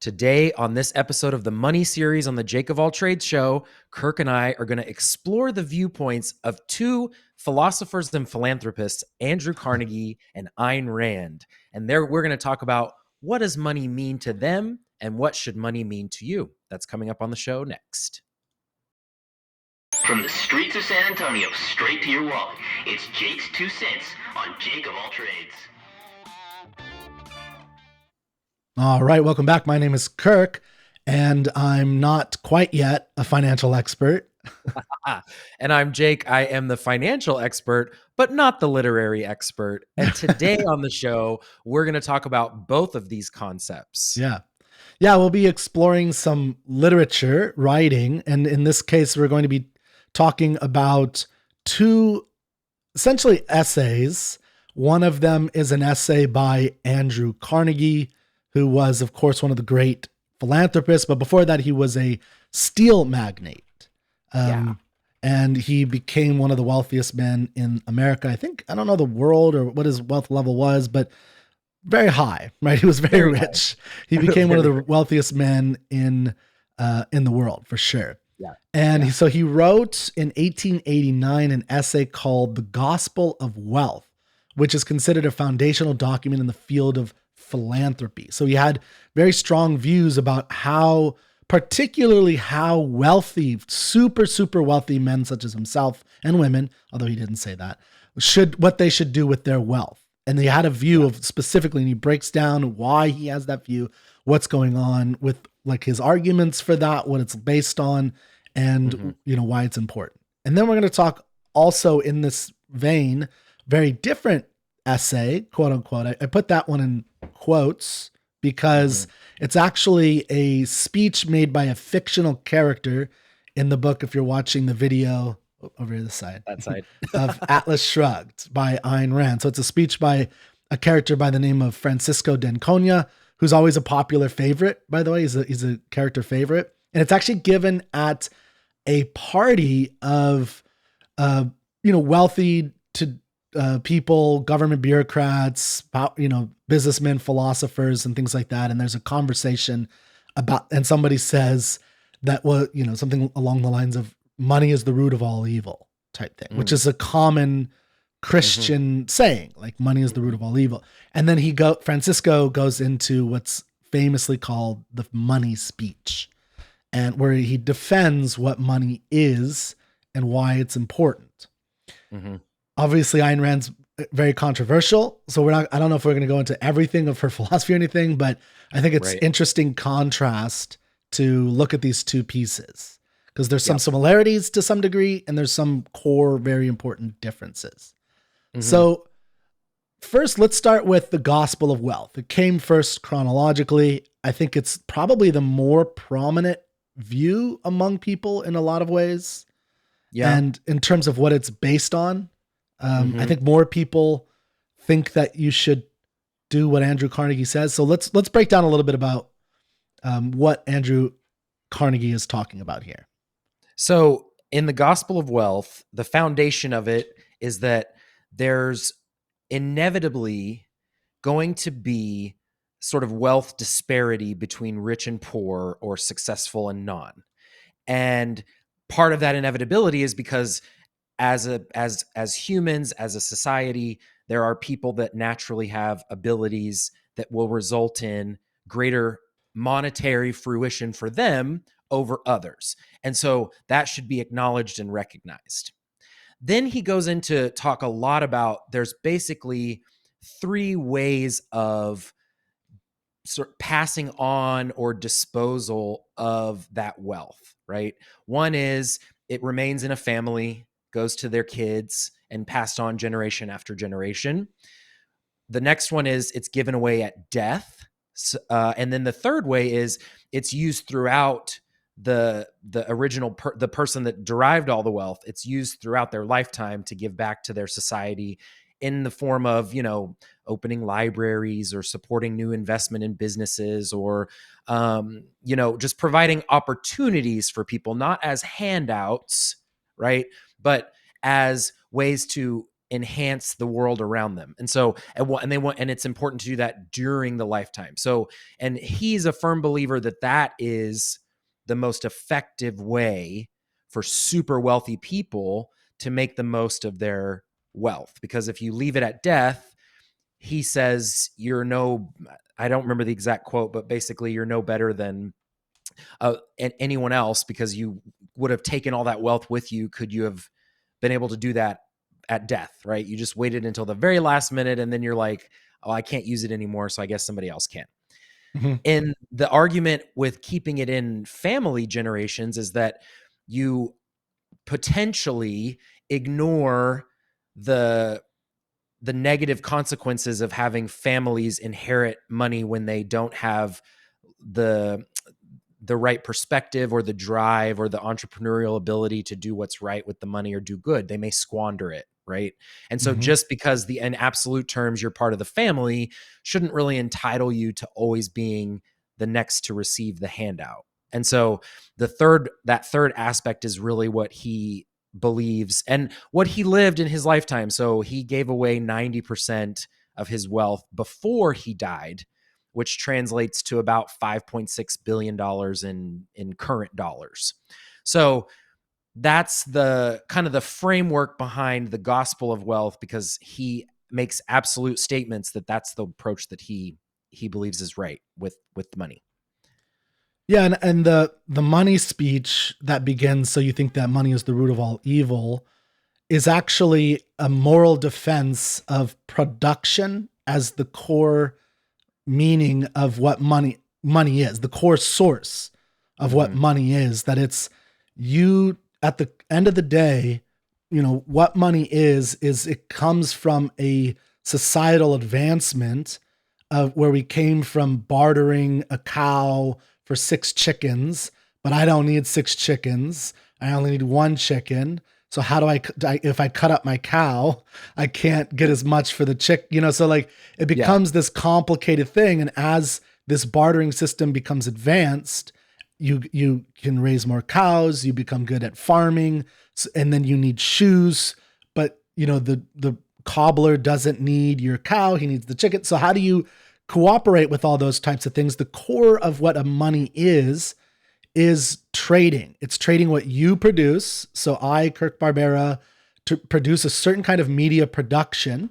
Today, on this episode of the Money Series on the Jake of All Trades show, Kirk and I are going to explore the viewpoints of two philosophers and philanthropists, Andrew Carnegie and Ayn Rand. And we're going to talk about what does money mean to them and what should money mean to you. That's coming up on the show next. From the streets of San Antonio straight to your wallet, it's Jake's 2 cents on Jake of All Trades. All right, welcome back. My name is Kirk, and I'm not quite yet a financial expert. And I'm Jake. I am the financial expert, but not the literary expert. And today on the show, we're going to talk about both of these concepts. Yeah, we'll be exploring some literature, writing, and in this case, we're going to be talking about two essentially essays. One of them is an essay by Andrew Carnegie, who was, of course, one of the great philanthropists, but before that, he was a steel magnate. And he became one of the wealthiest men in America. I don't know the world or what his wealth level was, but very high, right? He was very rich. He became one of the wealthiest men in the world, for sure. Yeah. And so he wrote in 1889 an essay called The Gospel of Wealth, which is considered a foundational document in the field of philanthropy. So he had very strong views about particularly how wealthy, super, super wealthy men such as himself and women, although he didn't say that, what they should do with their wealth. And he had a view of specifically, and he breaks down why he has that view, what's going on with like his arguments for that, what it's based on, and why it's important. And then we're going to talk also in this vein, very different essay, quote unquote. I put that one in quotes because it's actually a speech made by a fictional character in the book. If you're watching the video over the side, that side of Atlas Shrugged by Ayn Rand. So it's a speech by a character by the name of Francisco Denconia, who's always a popular favorite, by the way. He's a character favorite. And it's actually given at a party of, wealthy to people, government bureaucrats, businessmen, philosophers, and things like that. And there's a conversation and somebody says that, something along the lines of money is the root of all evil type thing, which is a common Christian saying, like money is the root of all evil. And then Francisco goes into what's famously called the money speech, and where he defends what money is and why it's important. Obviously, Ayn Rand's very controversial, so I don't know if we're going to go into everything of her philosophy or anything, but I think it's interesting contrast to look at these two pieces because there's some similarities to some degree, and there's some core, very important differences. So first, let's start with the Gospel of Wealth. It came first chronologically. I think it's probably the more prominent view among people in a lot of ways. Yeah. And in terms of what it's based on, I think more people think that you should do what Andrew Carnegie says. So let's break down a little bit about what Andrew Carnegie is talking about here. So in the Gospel of Wealth, the foundation of it is that there's inevitably going to be sort of wealth disparity between rich and poor or successful and non. And part of that inevitability is because as humans, as a society, there are people that naturally have abilities that will result in greater monetary fruition for them over others. And so that should be acknowledged and recognized. Then he goes into talk a lot about there's basically 3 ways of sort of passing on or disposal of that wealth, right? One is it remains in a family, goes to their kids, and passed on generation after generation. The next one is it's given away at death. And then the third way is it's used throughout the original the person that derived all the wealth. It's used throughout their lifetime to give back to their society in the form of, opening libraries or supporting new investment in businesses or, just providing opportunities for people, not as handouts, right? But as ways to enhance the world around them. And so, and it's important to do that during the lifetime. So, and he's a firm believer that that is the most effective way for super wealthy people to make the most of their wealth. Because if you leave it at death, he says I don't remember the exact quote, but basically you're no better than anyone else, because you would have taken all that wealth with you. Could you have been able to do that at death, right? You just waited until the very last minute, and then you're like, oh, I can't use it anymore, so I guess somebody else can. Mm-hmm. And the argument with keeping it in family generations is that you potentially ignore the negative consequences of having families inherit money when they don't have the right perspective or the drive or the entrepreneurial ability to do what's right with the money or do good. They may squander it, right? And so just because in absolute terms you're part of the family shouldn't really entitle you to always being the next to receive the handout. And so that third aspect is really what he believes and what he lived in his lifetime. So he gave away 90% of his wealth before he died, which translates to about $5.6 billion in current dollars. So that's the kind of the framework behind the gospel of wealth, because he makes absolute statements that that's the approach that he believes is right with money. Yeah, and the money speech that begins, so you think that money is the root of all evil, is actually a moral defense of production as the core meaning of what money is, the core source of what money is, that it's you at the end of the day, what money is it comes from a societal advancement of where we came from bartering a cow for 6 chickens, but I don't need 6 chickens. I only need 1 chicken. So how do if I cut up my cow, I can't get as much for the so like it becomes this complicated thing. And as this bartering system becomes advanced, you can raise more cows, you become good at farming, and then you need shoes, but the cobbler doesn't need your cow, he needs the chicken. So how do you cooperate with all those types of things? The core of what a money is trading. It's trading what you produce. So I, Kirk Barbera, to produce a certain kind of media production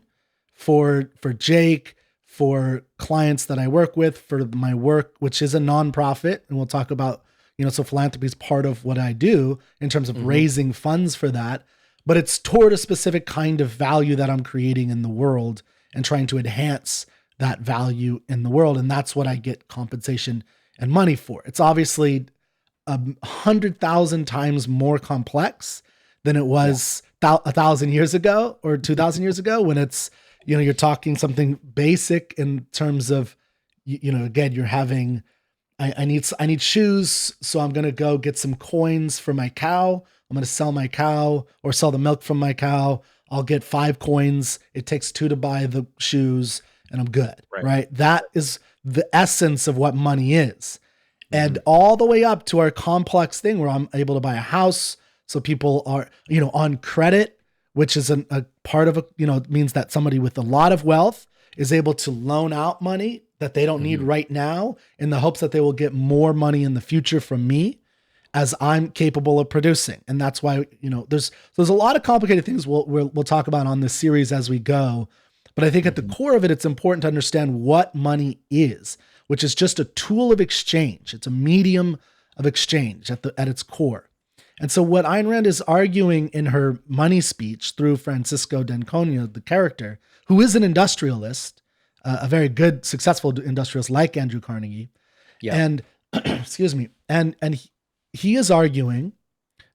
for Jake, for clients that I work with, for my work, which is a nonprofit. And we'll talk about, so philanthropy is part of what I do in terms of raising funds for that, but it's toward a specific kind of value that I'm creating in the world and trying to enhance that value in the world. And that's what I get compensation and money for. It's obviously 100,000 times more complex than it was 1,000 years ago or 2,000 years ago, when it's, you're talking something basic in terms of, again, you're having, I need shoes. So I'm going to go get some coins for my cow. I'm going to sell my cow or sell the milk from my cow. I'll get 5 coins. It takes 2 to buy the shoes and I'm good. Right. That is the essence of what money is. And all the way up to our complex thing where I'm able to buy a house. So people are, on credit, which is a part of it means that somebody with a lot of wealth is able to loan out money that they don't need right now in the hopes that they will get more money in the future from me as I'm capable of producing. And that's why, there's a lot of complicated things we'll talk about on this series as we go. But I think at the core of it, it's important to understand what money is, which is just a tool of exchange. It's a medium of exchange at its core. And so what Ayn Rand is arguing in her money speech through Francisco Denconia, the character, who is an industrialist, a very good, successful industrialist like Andrew Carnegie. Yeah. And excuse me. And he is arguing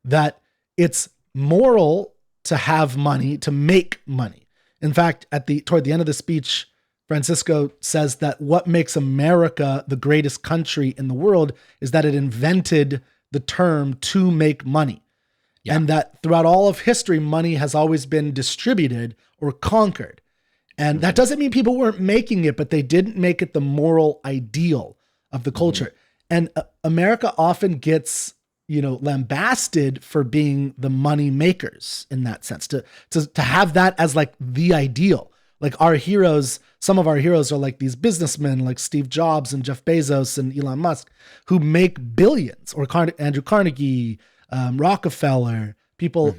that it's moral to have money, to make money. In fact, toward the end of the speech, Francisco says that what makes America the greatest country in the world is that it invented the term to make money. Yeah. And that throughout all of history, money has always been distributed or conquered. And that doesn't mean people weren't making it, but they didn't make it the moral ideal of the culture. And America often gets lambasted for being the money makers in that sense, to have that as like the ideal. Like our heroes, some of our heroes are like these businessmen like Steve Jobs and Jeff Bezos and Elon Musk who make billions, or Andrew Carnegie, Rockefeller, people,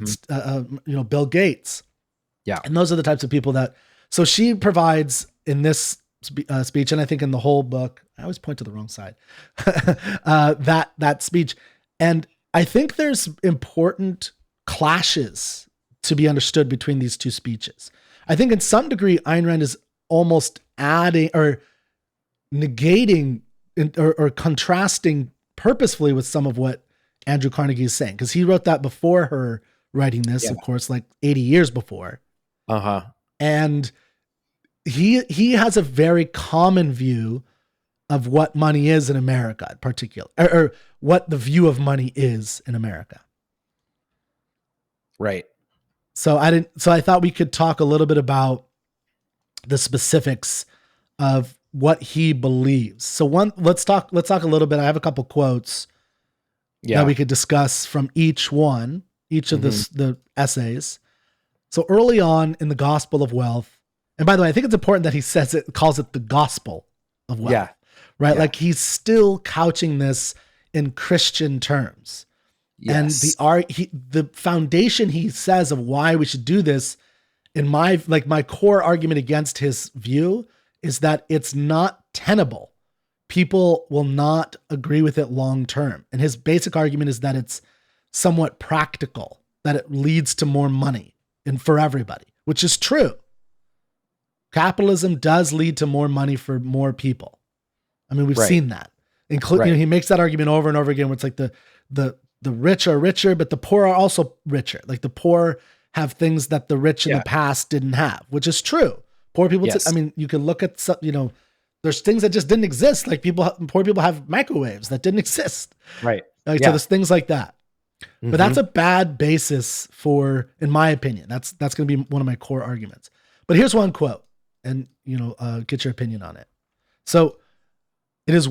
Bill Gates. Yeah. And those are the types of people that, so she provides in this speech, and I think in the whole book, I always point to the wrong side, that speech. And I think there's important clashes to be understood between these two speeches. I think in some degree, Ayn Rand is almost adding or negating or contrasting purposefully with some of what Andrew Carnegie is saying, because he wrote that before her writing this, of course, like 80 years before. And he has a very common view of what money is in America in particular, or what the view of money is in America. Right. So I thought we could talk a little bit about the specifics of what he believes. So let's talk a little bit. I have a couple quotes that we could discuss from each of the essays. So early on in the Gospel of Wealth, and by the way, I think it's important that he calls it the Gospel of Wealth. Yeah. Right. Yeah. Like he's still couching this in Christian terms. Yes. And the foundation he says of why we should do this, in my core argument against his view, is that it's not tenable. People will not agree with it long term. And his basic argument is that it's somewhat practical, that it leads to more money for everybody, which is true. Capitalism does lead to more money for more people. I mean, we've seen that. He makes that argument over and over again, where it's like the rich are richer, but the poor are also richer. Like the poor have things that the rich in the past didn't have, which is true. Poor people, you can look at, there's things that just didn't exist. Like poor people have microwaves that didn't exist. Right. So there's things like that. But that's a bad basis for, in my opinion, that's going to be one of my core arguments. But here's one quote, and get your opinion on it. So, it is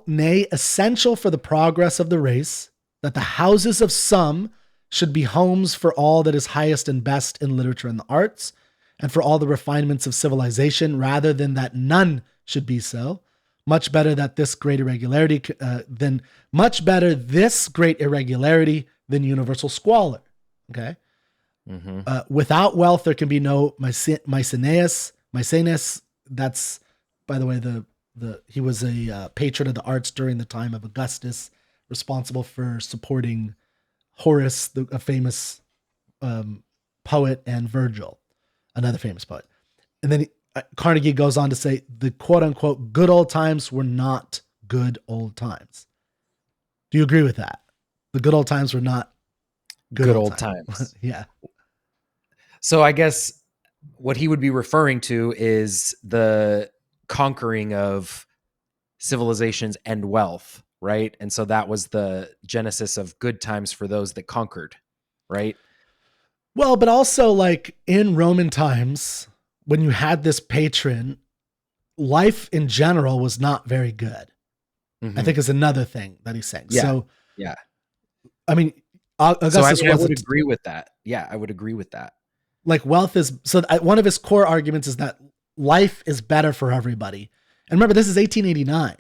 nay, essential for the progress of the race that the houses of some should be homes for all that is highest and best in literature and the arts, and for all the refinements of civilization, rather than that none should be so. Much better this great irregularity than universal squalor. Okay. Without wealth, there can be no Maecenas. That's, by the way, he was a patron of the arts during the time of Augustus, responsible for supporting Horace, a famous poet, and Virgil, another famous poet. And then Carnegie goes on to say the quote unquote good old times were not good old times. Do you agree with that? The good old times were not good old times. Yeah. So I guess what he would be referring to is the conquering of civilizations and wealth, right? And so that was the genesis of good times for those that conquered, right? Well, but also like in Roman times, when you had this patron, life in general was not very good. I think is another thing that he's saying. Yeah. So, yeah. I mean, Augustus I would agree with that. Yeah, I would agree with that. Like wealth is, so one of his core arguments is that life is better for everybody. And remember, this is 1889.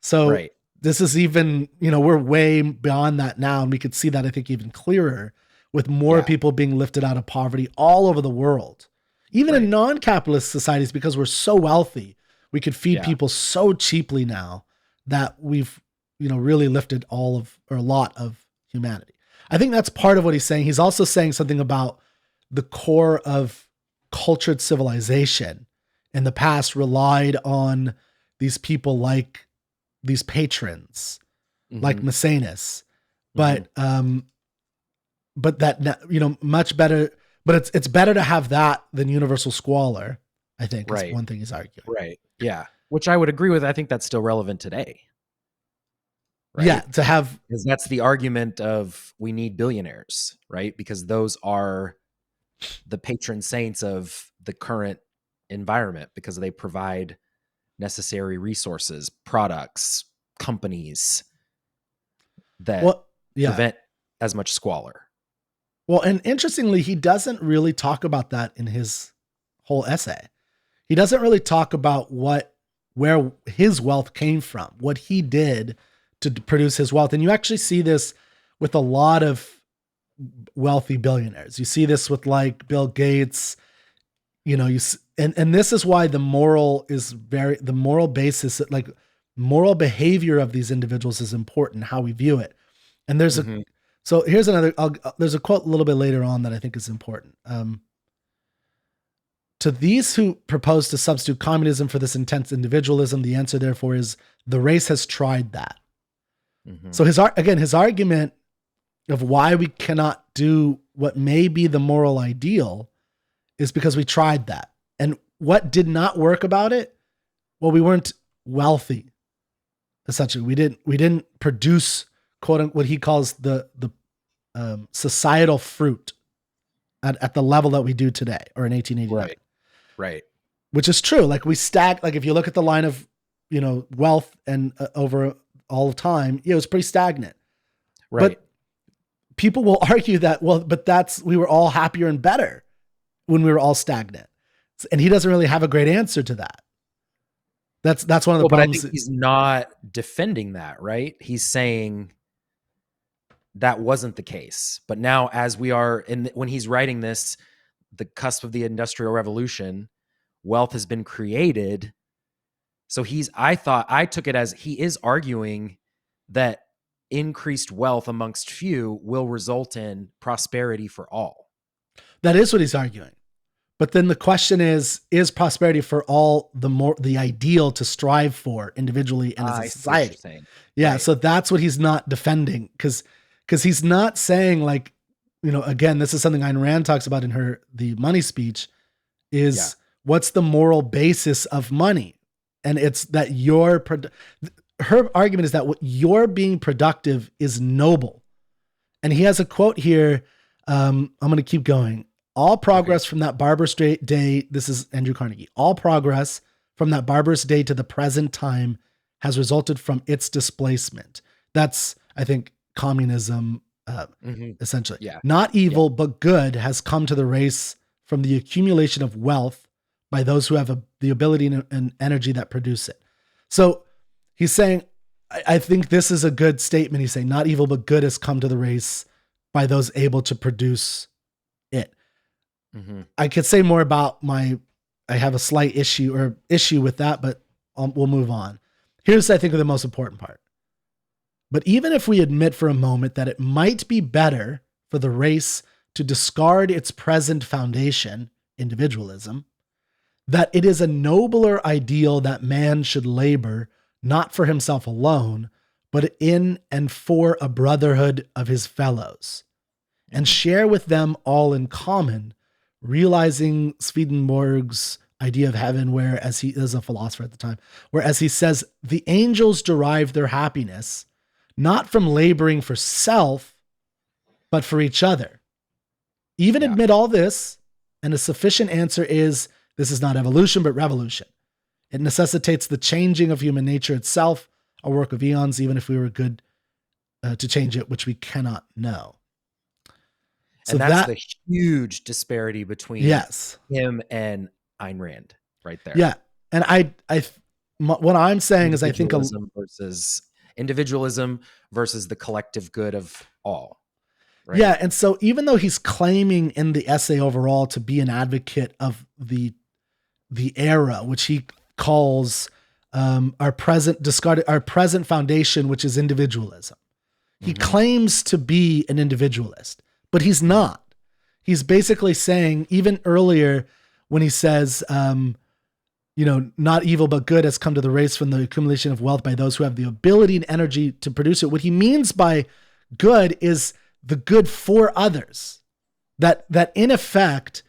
So this is even, we're way beyond that now. And we could see that, I think, even clearer with more people being lifted out of poverty all over the world. Even in non-capitalist societies, because we're so wealthy, we could feed people so cheaply now that we've, really lifted a lot of humanity. I think that's part of what he's saying. He's also saying something about the core of cultured civilization in the past relied on these people like these patrons, like Maecenas, but that, much better, but it's better to have that than universal squalor, I think is one thing he's arguing. Right. Yeah. Which I would agree with. I think that's still relevant today. Right? Yeah. Because that's the argument of we need billionaires, right? Because those are the patron saints of the current environment, because they provide necessary resources, products, companies that prevent as much squalor. Well, and interestingly, he doesn't really talk about that in his whole essay. He doesn't really talk about where his wealth came from, what he did to produce his wealth. And you actually see this with a lot of wealthy billionaires. You see this with like Bill Gates, and this is why the moral basis, like moral behavior of these individuals is important, how we view it. And there's so here's there's a quote a little bit later on that I think is important. To these who propose to substitute communism for this intense individualism, the answer therefore is the race has tried that. So his argument of why we cannot do what may be the moral ideal is because we tried that. And what did not work about it? Well, we weren't wealthy. Essentially, we didn't produce what he calls the societal fruit at the level that we do today, or in 1889. Right. Which is true. Like if you look at the line of, wealth and over all of time, it was pretty stagnant. Right. But people will argue that, we were all happier and better when we were all stagnant. And he doesn't really have a great answer to that. That's one of the problems. But I think he's not defending that, right? He's saying that wasn't the case. But now, as we are when he's writing this, the cusp of the Industrial Revolution, wealth has been created. So I took it as he is arguing that increased wealth amongst few will result in prosperity for all. That is what he's arguing. But then the question is prosperity for all the ideal to strive for individually and as a society? Yeah. Right. So that's what he's not defending, because he's not saying like, again, this is something Ayn Rand talks about in the money speech is what's the moral basis of money? And it's that her argument is that what you're being productive is noble. And he has a quote here. I'm going to keep going. All progress from that barbarous day, this is Andrew Carnegie, all progress from that barbarous day to the present time has resulted from its displacement. That's, I think, communism, essentially. Yeah. Not evil, but good has come to the race from the accumulation of wealth by those who have the ability and energy that produce it. So he's saying, I think this is a good statement. He's saying not evil, but good has come to the race by those able to produce it. I could say more about I have a slight issue with that, but we'll move on. Here's, I think, the most important part. But even if we admit for a moment that it might be better for the race to discard its present foundation, individualism, that it is a nobler ideal that man should labor not for himself alone, but in and for a brotherhood of his fellows, and share with them all in common, realizing Swedenborg's idea of heaven, where, as he is a philosopher at the time, whereas he says the angels derive their happiness not from laboring for self, but for each other. Even admit all this, and a sufficient answer is this is not evolution, but revolution. It necessitates the changing of human nature itself, a work of eons, even if we were good to change it, which we cannot know. So and that's the huge disparity between him and Ayn Rand right there. Yeah. And what I'm saying is I think individualism versus the collective good of all. Right? Yeah. And so even though he's claiming in the essay overall to be an advocate of the era, which he calls our present foundation, which is individualism. He claims to be an individualist, but he's not. He's basically saying, even earlier when he says, not evil, but good has come to the race from the accumulation of wealth by those who have the ability and energy to produce it. What he means by good is the good for others. That in effect,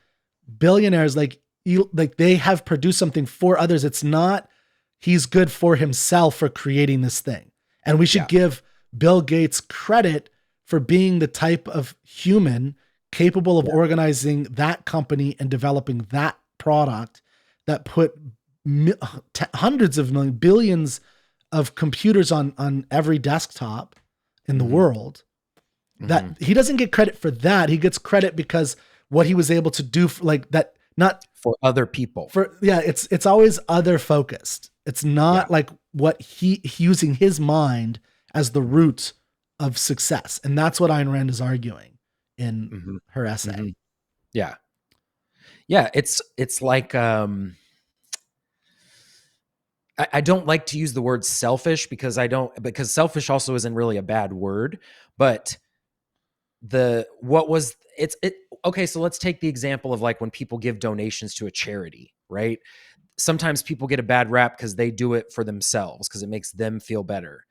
billionaires, like they have produced something for others. It's not he's good for himself for creating this thing. And we should give Bill Gates credit for being the type of human capable of organizing that company and developing that product that put hundreds of millions, billions of computers on every desktop in the world. That he doesn't get credit for that. He gets credit because what he was able to do for, like that, not for other people. It's always other focused. It's not like what he using his mind as the root of success. And that's what Ayn Rand is arguing in her essay. Yeah. Yeah. It's like, I don't like to use the word selfish because selfish also isn't really a bad word, but okay, so let's take the example of like when people give donations to a charity, right? Sometimes people get a bad rap because they do it for themselves because it makes them feel better,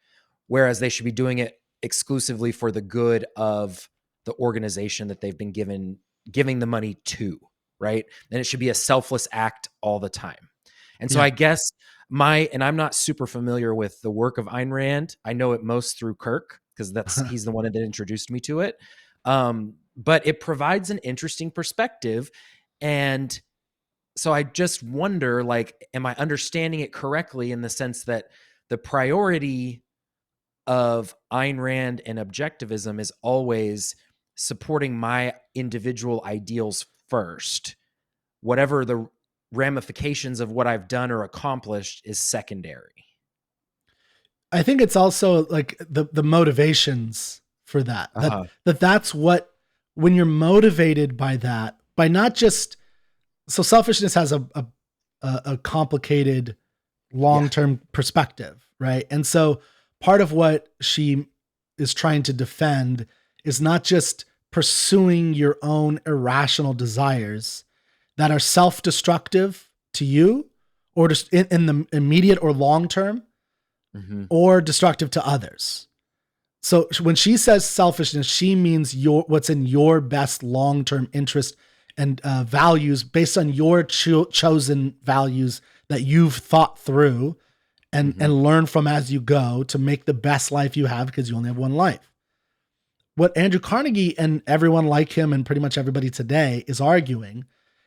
whereas they should be doing it exclusively for the good of the organization that they've been giving the money to, right? And it should be a selfless act all the time. And so I guess and I'm not super familiar with the work of Ayn Rand. I know it most through Kirk because he's the one that introduced me to it. But it provides an interesting perspective. And so I just wonder, like, am I understanding it correctly in the sense that the priority of Ayn Rand and objectivism is always supporting my individual ideals first? Whatever the ramifications of what I've done or accomplished is secondary. I think it's also like the motivations for that. That's what, when you're motivated by that, by not just, so selfishness has a complicated long-term perspective, right? And so part of what she is trying to defend is not just pursuing your own irrational desires that are self-destructive to you or just in the immediate or long term, or destructive to others. So when she says selfishness, she means what's in your best long-term interest and values based on your chosen values that you've thought through and learn from as you go to make the best life you have, because you only have one life. What Andrew Carnegie and everyone like him and pretty much everybody today is arguing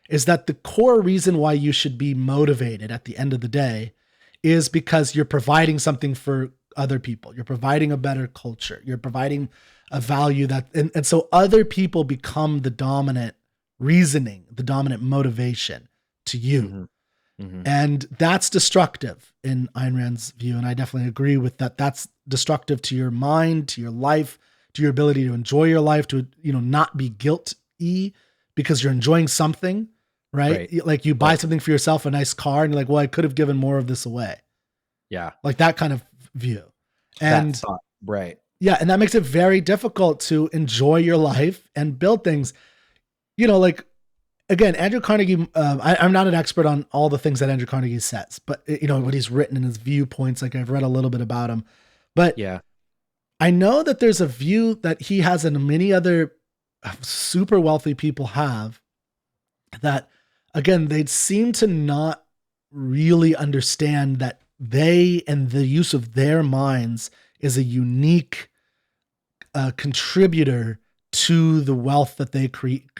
is that the core reason why you should be motivated at the end of the day is because you're providing something for other people. You're providing a better culture. You're providing a value and so other people become the dominant reasoning, the dominant motivation to you. And that's destructive in Ayn Rand's view. And I definitely agree with that. That's destructive to your mind, to your life, to your ability to enjoy your life, to, not be guilty because you're enjoying something, right? Like you buy something for yourself, a nice car, and you're like, well, I could have given more of this away. Yeah. Like that kind of view. And that thought, right. Yeah. And that makes it very difficult to enjoy your life and build things, like, again, Andrew Carnegie, I'm not an expert on all the things that Andrew Carnegie says, but what he's written in his viewpoints, like I've read a little bit about him, but I know that there's a view that he has and many other super wealthy people have that, again, they'd seem to not really understand that they and the use of their minds is a unique contributor to the wealth that they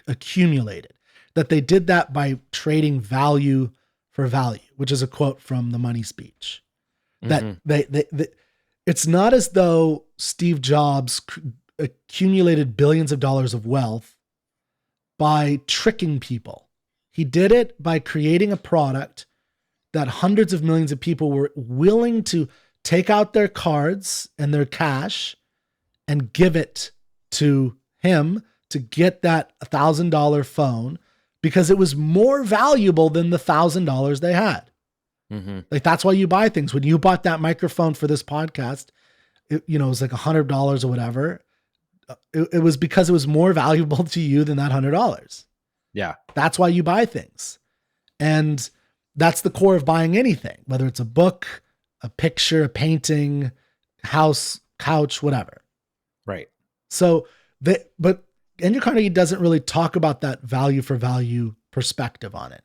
accumulated. That they did that by trading value for value, which is a quote from the Money Speech. That they it's not as though Steve Jobs accumulated billions of dollars of wealth by tricking people. He did it by creating a product that hundreds of millions of people were willing to take out their cards and their cash and give it to him to get that $1,000 phone because it was more valuable than the $1,000 they had. Like that's why you buy things. When you bought that microphone for this podcast, it was like $100 or whatever. It was because it was more valuable to you than that $100. Yeah. That's why you buy things. And that's the core of buying anything, whether it's a book, a picture, a painting, house, couch, whatever. Right. So but Andrew Carnegie doesn't really talk about that value for value perspective on it.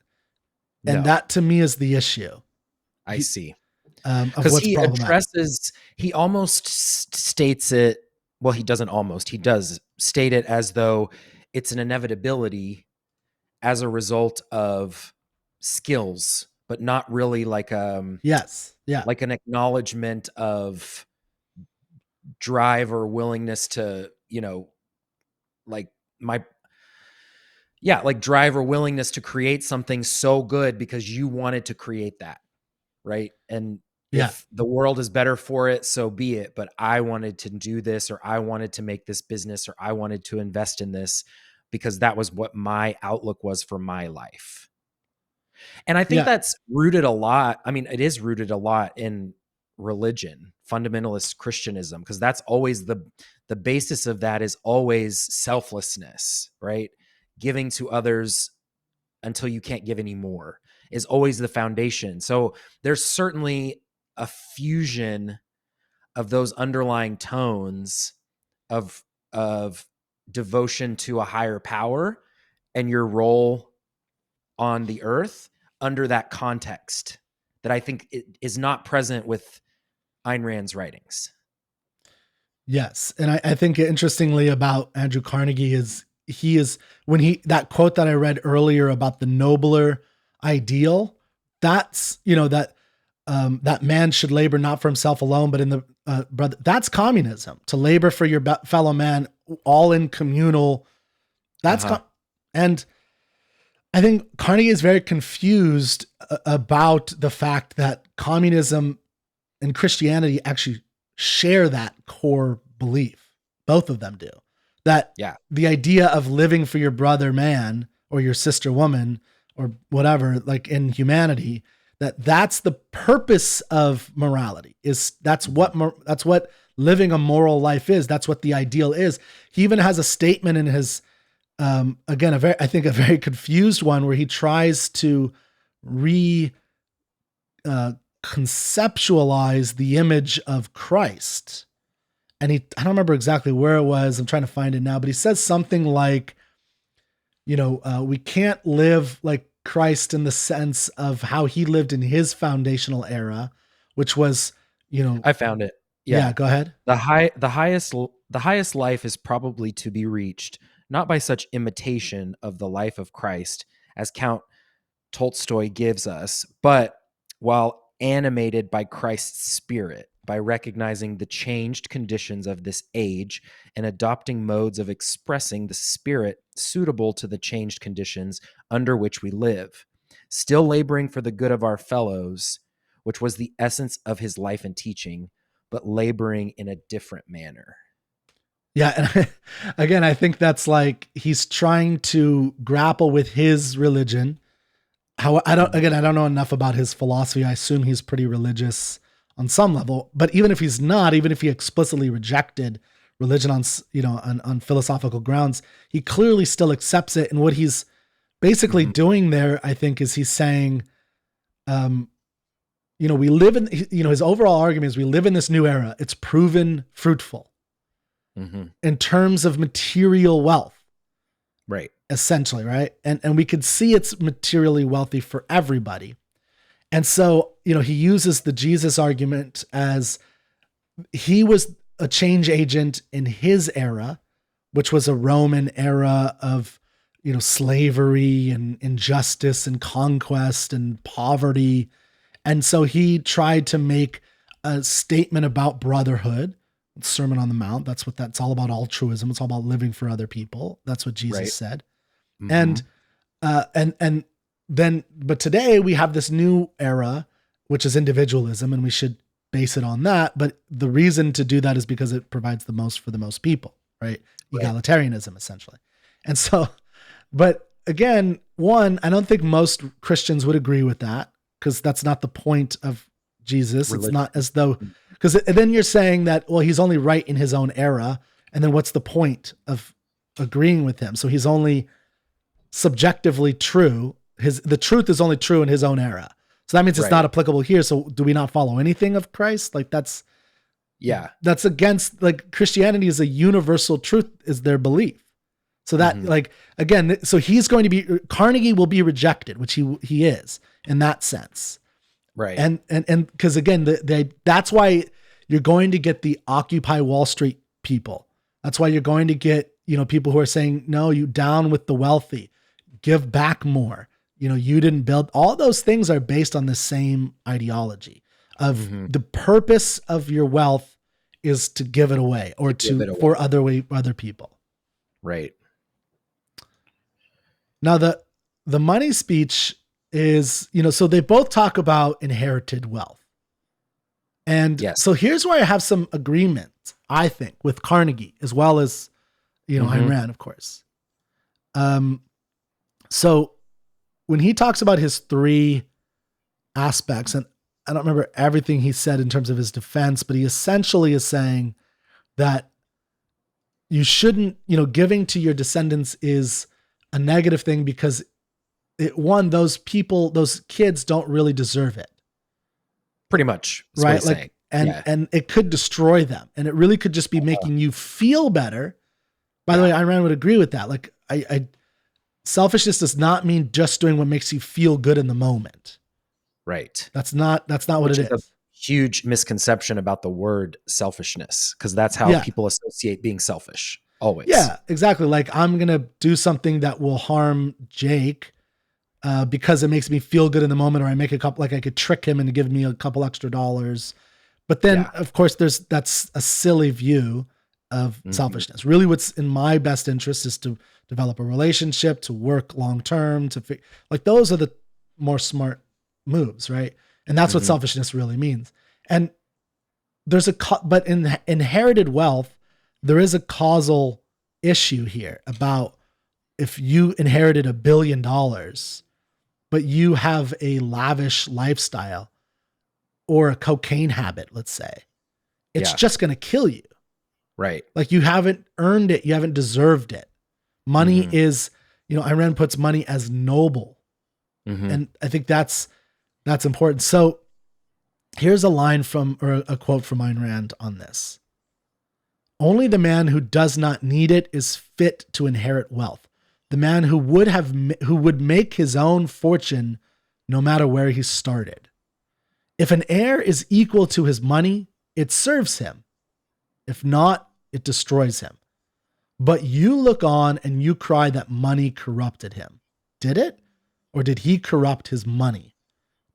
And that to me is the issue. I see. Because he almost states it. Well, he doesn't almost, he does state it as though it's an inevitability as a result of skills, but not really like, like an acknowledgement of drive or willingness to, like my like drive or willingness to create something so good because you wanted to create that, right? And Yeah. if the world is better for it, so be it. But I wanted to do this, or I wanted to make this business, or I wanted to invest in this because that was what my outlook was for my life. And I think Yeah. that's rooted a lot. I mean, it is rooted a lot in religion, fundamentalist Christianism, because that's always the basis of that is always selflessness, right? Giving to others until you can't give anymore is always the foundation. So there's certainly a fusion of those underlying tones of devotion to a higher power and your role on the earth under that context that I think is not present with Ayn Rand's writings. Yes. And I think interestingly about Andrew Carnegie is that quote that I read earlier about the nobler ideal, that's, that man should labor not for himself alone, but in the brother. That's communism, to labor for your fellow man, all in communal. That's and I think Carnegie is very confused about the fact that communism and Christianity actually share that core belief. Both of them do. That the idea of living for your brother man or your sister woman or whatever, like in humanity, that's the purpose of morality. That's what living a moral life is. That's what the ideal is. He even has a statement in his again, a very confused one where he tries to conceptualize the image of Christ. And I don't remember exactly where it was. I'm trying to find it now, but he says something like, we can't live like Christ in the sense of how he lived in his foundational era, which was, I found it. Yeah, go ahead. The highest life is probably to be reached, not by such imitation of the life of Christ as Count Tolstoy gives us, but while animated by Christ's spirit, by recognizing the changed conditions of this age and adopting modes of expressing the spirit suitable to the changed conditions under which we live, still laboring for the good of our fellows, which was the essence of his life and teaching, but laboring in a different manner. Yeah. And again, I think that's like, he's trying to grapple with his religion. I don't know enough about his philosophy. I assume he's pretty religious on some level, but even if he's not, even if he explicitly rejected religion on philosophical grounds, he clearly still accepts it. And what he's basically doing there, I think, is he's saying, we live in, his overall argument is we live in this new era. It's proven fruitful in terms of material wealth. Right. Essentially, right? And we could see it's materially wealthy for everybody. And so, he uses the Jesus argument as he was a change agent in his era, which was a Roman era of, slavery and injustice and conquest and poverty. And so he tried to make a statement about brotherhood, Sermon on the Mount. That's what that's all about. Altruism. It's all about living for other people. That's what Jesus said. And but today we have this new era, which is individualism, and we should base it on that. But the reason to do that is because it provides the most for the most people, right? Egalitarianism, essentially. And so, but again, I don't think most Christians would agree with that, because that's not the point of Jesus. Religion. It's not as though, because then you're saying that, well, he's only right in his own era. And then what's the point of agreeing with him? So he's only subjectively true. The truth is only true in his own era. So that means it's not applicable here. So do we not follow anything of Christ? Like that's against, like, Christianity is a universal truth, is their belief. So that again, so Carnegie will be rejected, which he is in that sense. Right. And cause again, that's why you're going to get the Occupy Wall Street people. That's why you're going to get, people who are saying, no, you down with the wealthy, give back more. You didn't build. All those things are based on the same ideology of the purpose of your wealth is to give it away or for other people. Right. Now the money speech is, so they both talk about inherited wealth. And Yes. so here's where I have some agreement, I think, with Carnegie as well as, Ayn Rand, of course. So when he talks about his three aspects, and I don't remember everything he said in terms of his defense, but he essentially is saying that you shouldn't, giving to your descendants is a negative thing because those kids don't really deserve it. Pretty much. Right. Like, and it could destroy them, and it really could just be making you feel better. By the way, Ayn Rand would agree with that. Like selfishness does not mean just doing what makes you feel good in the moment. Right. That's not what it is. A huge misconception about the word selfishness, because that's how people associate being selfish always. Yeah, exactly. Like, I'm going to do something that will harm Jake because it makes me feel good in the moment, or I could trick him into giving me a couple extra dollars. But then of course that's a silly view of selfishness. Really what's in my best interest is to develop a relationship, to work long-term, those are the more smart moves. Right. And that's what selfishness really means. And but in inherited wealth, there is a causal issue here about if you inherited $1 billion, but you have a lavish lifestyle or a cocaine habit, let's say, it's just going to kill you. Right. Like, you haven't earned it. You haven't deserved it. Money is, Ayn Rand puts money as noble. And I think that's important. So here's a quote from Ayn Rand on this. Only the man who does not need it is fit to inherit wealth. The man who would make his own fortune no matter where he started. If an heir is equal to his money, it serves him. If not, it destroys him. But you look on and you cry that money corrupted him. Did it? Or did he corrupt his money?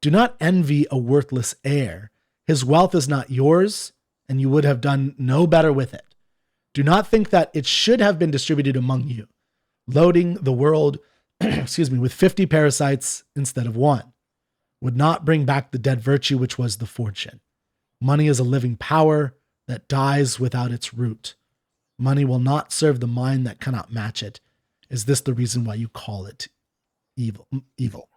Do not envy a worthless heir. His wealth is not yours, and you would have done no better with it. Do not think that it should have been distributed among you, loading the world with 50 parasites instead of one. Would not bring back the dead virtue which was the fortune. Money is a living power that dies without its root. Money will not serve the mind that cannot match it. Is this the reason why you call it evil?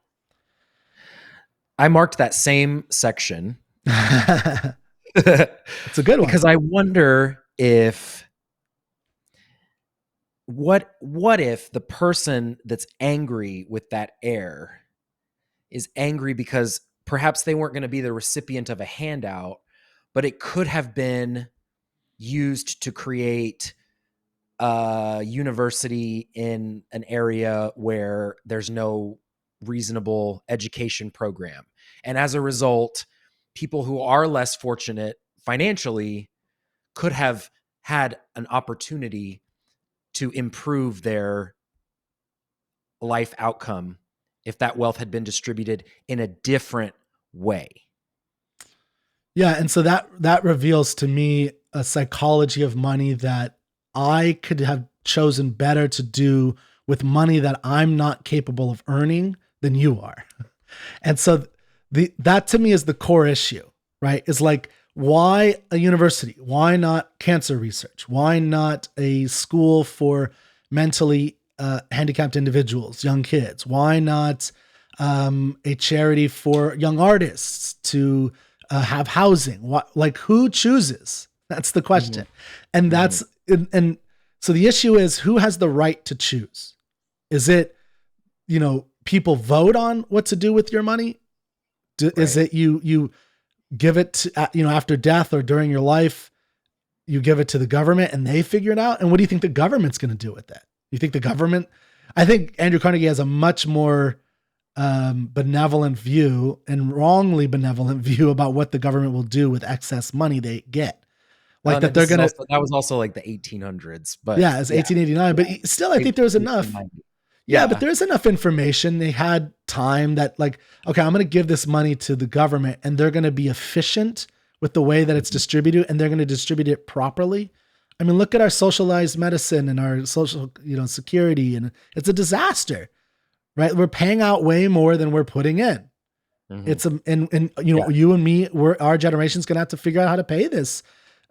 I marked that same section. It's a good one. Because I wonder if what if the person that's angry with that heir is angry because perhaps they weren't going to be the recipient of a handout, but it could have been used to create a university in an area where there's no reasonable education program. And as a result, people who are less fortunate financially could have had an opportunity to improve their life outcome if that wealth had been distributed in a different way. Yeah, and so that reveals to me a psychology of money that I could have chosen better to do with money that I'm not capable of earning than you are. And so that to me is the core issue, right? Is like, why a university? Why not cancer research? Why not a school for mentally handicapped individuals, young kids? Why not a charity for young artists to have housing? Who chooses? That's the question. And that's, and so the issue is, who has the right to choose? Is it, people vote on what to do with your money? Is it you give it to, after death or during your life, you give it to the government and they figure it out? And what do you think the government's going to do with that? You think the government, I think Andrew Carnegie has a much more benevolent view, and wrongly benevolent view, about what the government will do with excess money they get. Like that they're going to, that was also like the 1800s, but yeah, it's 1889, but still, I think there was enough. Yeah, but there's enough information. They had time that, like, okay, I'm going to give this money to the government and they're going to be efficient with the way that it's distributed, and they're going to distribute it properly. I mean, look at our socialized medicine and our social, security, and it's a disaster, right? We're paying out way more than we're putting in. It's you and me, our generation's going to have to figure out how to pay this.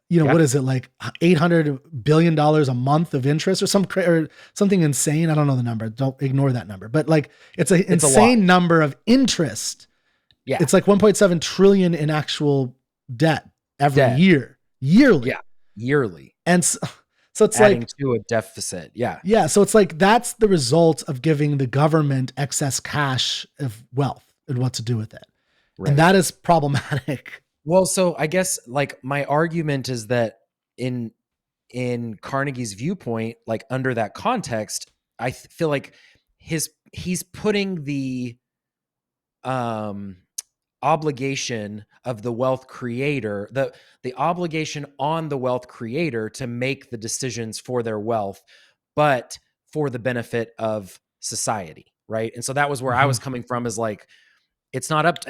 What is it, like $800 billion a month of interest or something insane? I don't know the number. Don't ignore that number. But like, it's an insane number of interest. Yeah. It's like 1.7 trillion in actual debt yearly. Yeah. Yearly. And so it's adding to a deficit. Yeah. Yeah. So it's like, that's the result of giving the government excess cash of wealth and what to do with it. Right. And that is problematic. Well, so I guess like my argument is that in Carnegie's viewpoint, like under that context, I feel like he's putting the obligation of the wealth creator, the obligation on the wealth creator to make the decisions for their wealth, but for the benefit of society, right? And so that was where I was coming from, is like, it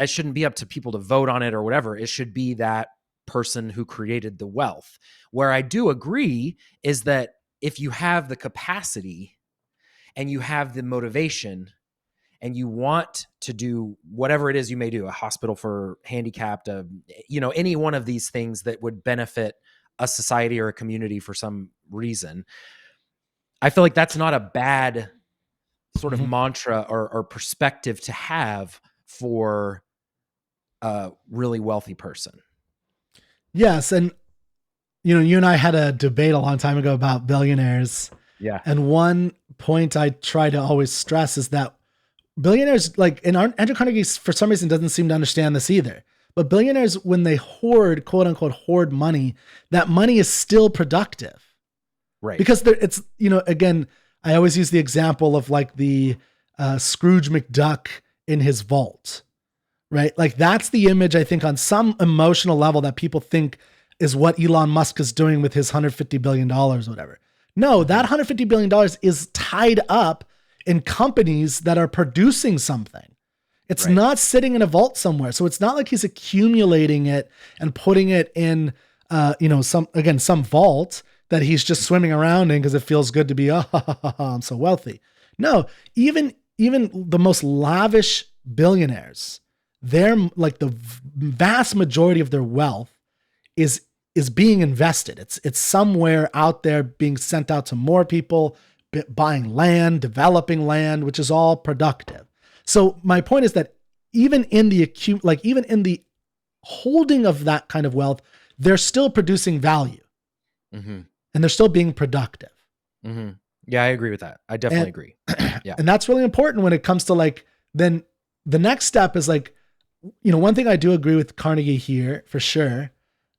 shouldn't be up to people to vote on it or whatever. It should be that person who created the wealth. Where I do agree is that if you have the capacity and you have the motivation and you want to do whatever it is you may do, a hospital for handicapped, any one of these things that would benefit a society or a community for some reason, I feel like that's not a bad sort of mantra or perspective to have for a really wealthy person. Yes. And, you and I had a debate a long time ago about billionaires. Yeah. And one point I try to always stress is that billionaires, like, and Andrew Carnegie, for some reason, doesn't seem to understand this either. But billionaires, when they hoard, quote unquote, hoard money, that money is still productive. Right. Because it's, again, I always use the example of like the Scrooge McDuck in his vault, right? Like, that's the image, I think, on some emotional level that people think is what Elon Musk is doing with his $150 billion or whatever. No, that $150 billion is tied up in companies that are producing something. It's not sitting in a vault somewhere. So it's not like he's accumulating it and putting it in, some vault that he's just swimming around in because it feels good to be, I'm so wealthy. No, even the most lavish billionaires, they're like, the vast majority of their wealth is being invested. It's somewhere out there being sent out to more people, buying land, developing land, which is all productive. So my point is that even in the holding of that kind of wealth, they're still producing value, and they're still being productive. Yeah, I agree with that. I definitely agree. Yeah. And that's really important when it comes to like, then the next step is like, one thing I do agree with Carnegie here for sure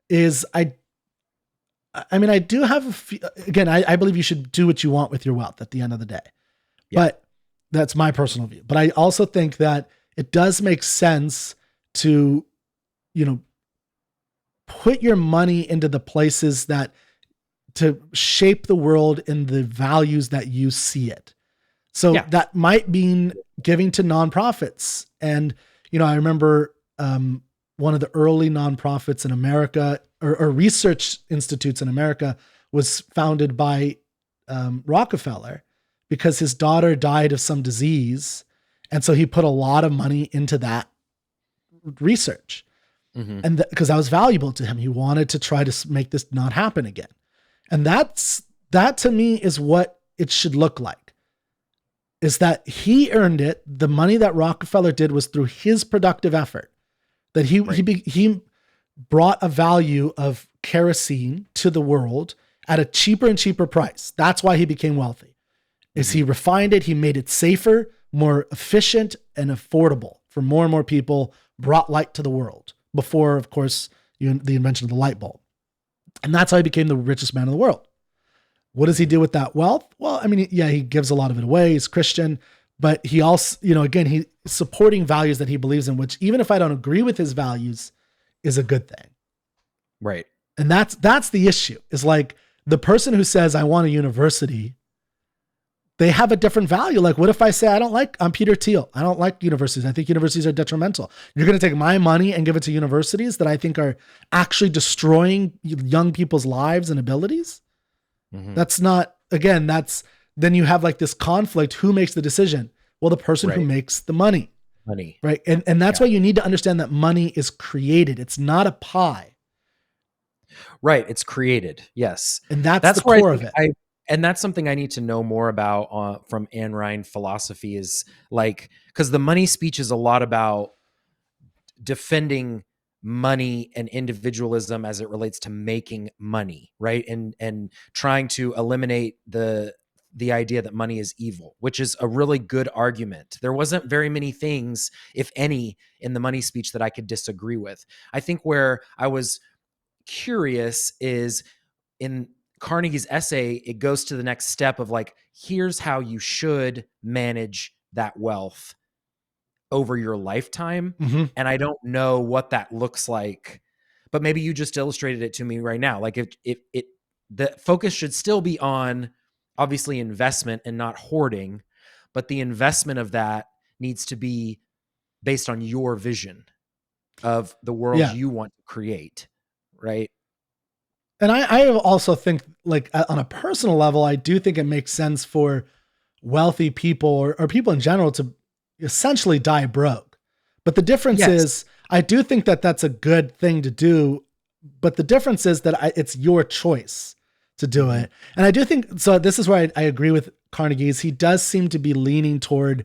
is I do have I believe you should do what you want with your wealth at the end of the day, but that's my personal view. But I also think that it does make sense to, put your money into the places to shape the in the values that you see it. So that might mean giving to nonprofits. And, I remember one of the early nonprofits in America or research institutes in America was founded by Rockefeller because his daughter died of some disease. And so he put a lot of money into that research. And because that was valuable to him. He wanted to try to make this not happen again. And that to me is what it should look like, is that he earned it. The money that Rockefeller did was through his productive effort, that he brought a value of kerosene to the world at a cheaper and cheaper price. That's why he became wealthy, is he refined it. He made it safer, more efficient, and affordable for more and more people, brought light to the world before, of course, the invention of the light bulb. And that's how he became the richest man in the world. What does he do with that wealth? Well, I mean, he gives a lot of it away. He's Christian, but he also, again, he's supporting values that he believes in, which even if I don't agree with his values, is a good thing. Right. And that's the issue, is like the person who says, I want a university, they have a different value. Like, what if I say, I'm Peter Thiel. I don't like universities. I think universities are detrimental. You're going to take my money and give it to universities that I think are actually destroying young people's lives and abilities? Mhm. That's not, again, then you have like this conflict. Who makes the decision? Well, the person who Right. makes the money. Money. Right. And that's Yeah. why you need to understand that money is created. It's not a pie. Right. It's created. Yes. And that's the That's where I core of think it. and that's something I need to know more about from Ayn Rand philosophy is like, because the money speech is a lot about defending money and individualism as it relates to making money, right? And trying to eliminate the idea that money is evil, which is a really good argument. There wasn't very many things, if any, in the money speech that I could disagree with. I think where I was curious is in Carnegie's essay, it goes to the next step of like, here's how you should manage that wealth over your lifetime. Mm-hmm. And I don't know what that looks like, but maybe you just illustrated it to me right now. Like if the focus should still be on obviously investment and not hoarding, but the investment of that needs to be based on your vision of the world Yeah. you want to create. Right. And I also think, like, on a personal level, I do think it makes sense for wealthy people or people in general to essentially die broke. But the difference Yes. is, I do think that that's a good thing to do. But the difference is that it's your choice to do Mhm. it. And I do think, so this is where I agree with Carnegie's. He does seem to be leaning toward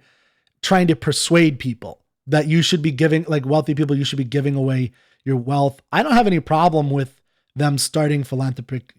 trying to persuade people that you should be giving, like wealthy people, you should be giving away your wealth. I don't have any problem with them starting philanthropic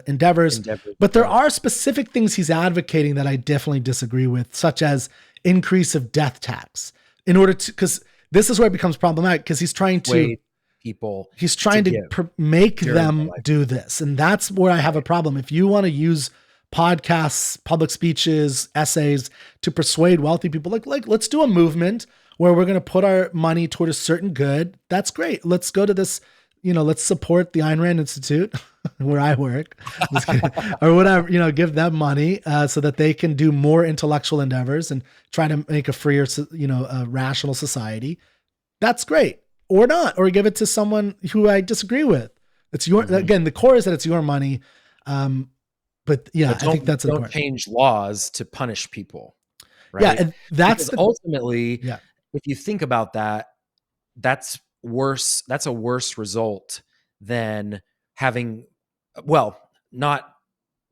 endeavors. But there Right. are specific things he's advocating that I definitely disagree with, such as increase of death tax in order to, because this is where it becomes problematic, because he's trying Persuade people to give make during their them life. do this. And that's where I have a problem. If you want to use podcasts, public speeches, essays to persuade wealthy people, like let's do a movement where we're going to put our money toward a certain good. That's great. Let's go to this, let's support the Ayn Rand Institute where I work or whatever, give them money so that they can do more intellectual endeavors and try to make a freer, a rational society. That's great. Or not, or give it to someone who I disagree with. It's your, again, the core is that it's your money. But yeah, But I think that's don't important. change laws to punish people, right? Yeah, and that's because ultimately, yeah. if you think about that, that's worse. That's a worse result than having, well, not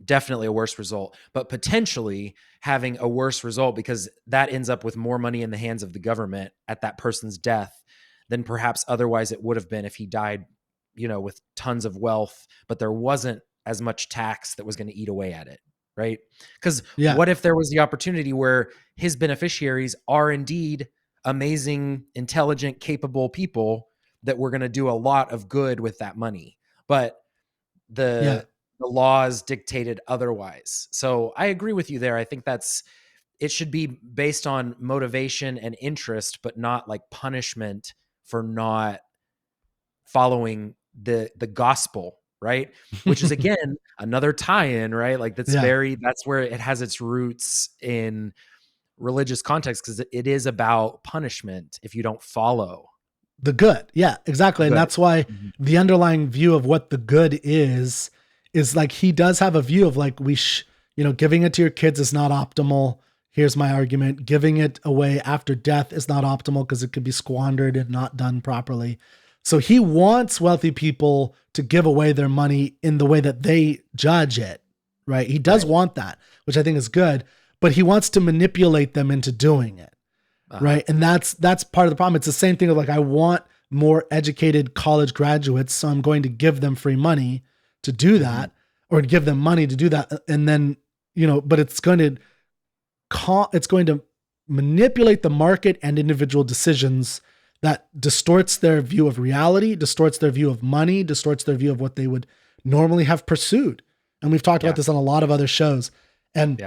definitely a worse result, but potentially having a worse result because that ends up with more money in the hands of the government at that person's death than perhaps otherwise it would have been if he died, with tons of wealth, but there wasn't as much tax that was going to eat away at it, right? Because Yeah. what if there was the opportunity where his beneficiaries are indeed amazing, intelligent, capable people that were going to do a lot of good with that money, but Yeah. the laws dictated otherwise. So I agree with you there. I think it should be based on motivation and interest, but not like punishment for not following the gospel, right? Which is again another tie-in, right? Like that's Yeah. that's where it has its roots in religious context because it is about punishment if you don't follow The good. Yeah, exactly. And good. that's why Mhm. the underlying view of what the good is like, he does have a view of like, giving it to your kids is not optimal. Here's my argument. Giving it away after death is not optimal because it could be squandered and not done properly. So he wants wealthy people to give away their money in the way that they judge it, right? He does Right. want that, which I think is good, but he wants to manipulate them into doing it. Right. And that's part of the problem. It's the same thing of like, I want more educated college graduates, so I'm going to give them free money to do that, or give them money to do that. And then, but it's going to manipulate the market and individual decisions that distorts their view of reality, distorts their view of money, distorts their view of what they would normally have pursued. And we've talked about this on a lot of other shows. And,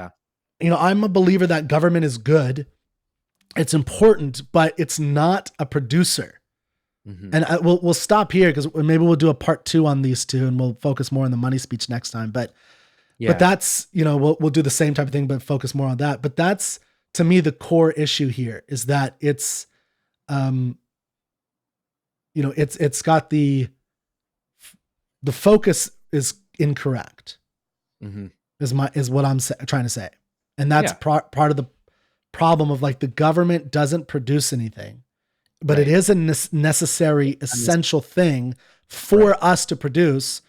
I'm a believer that government is good. It's important, but it's not a producer. And we'll stop here because maybe we'll do a part 2 on these two and we'll focus more on the money speech next time. But that's, we'll do the same type of thing, but focus more on that. But that's, to me, the core issue here is that it's got the focus incorrect. Mm-hmm. Is what I'm trying to say. And that's part of the problem of like the government doesn't produce anything, but it is a necessary, essential thing for us to produce.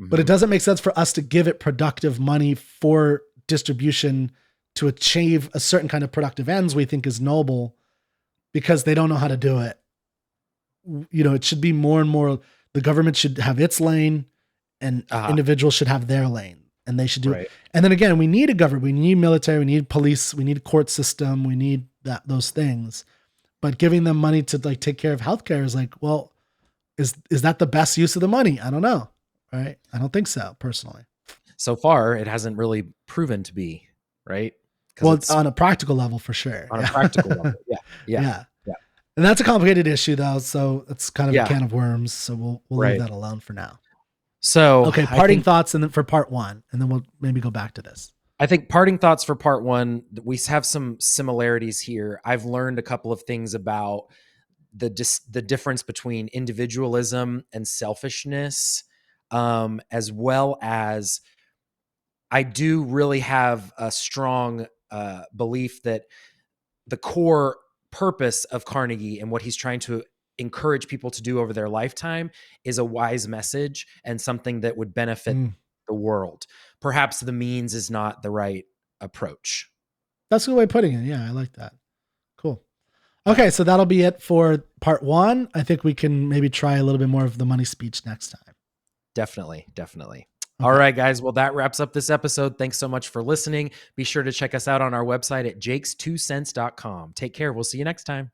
But it doesn't make sense for us to give it productive money for distribution to achieve a certain kind of productive ends we think is noble, because they don't know how to do it. You know, it should be more and more, the government should have its lane and individuals should have their lane, and they should do it. And then again, we need a government, we need military, we need police, we need a court system, we need those things. But giving them money to like take care of healthcare is like, well, is that the best use of the money? I don't know. Right. I don't think so, personally. So far, it hasn't really proven to be, right? Well, it's on a practical level, for sure. On a practical level. Yeah. And that's a complicated issue, though. So it's kind of a can of worms. So we'll leave that alone for now. So, okay. Parting thoughts and then for part one, and then we'll maybe go back to this. I think parting thoughts for part one, we have some similarities here. I've learned a couple of things about the difference between individualism and selfishness. As well as I do really have a strong belief that the core purpose of Carnegie and what he's trying to encourage people to do over their lifetime is a wise message and something that would benefit the world. Perhaps the means is not the right approach. That's a good way of putting it. Yeah, I like that. Cool. Okay, so that'll be it for part one. I think we can maybe try a little bit more of the money speech next time. Definitely. Okay. All right, guys. Well, that wraps up this episode. Thanks so much for listening. Be sure to check us out on our website at jakes2cents.com. Take care. We'll see you next time.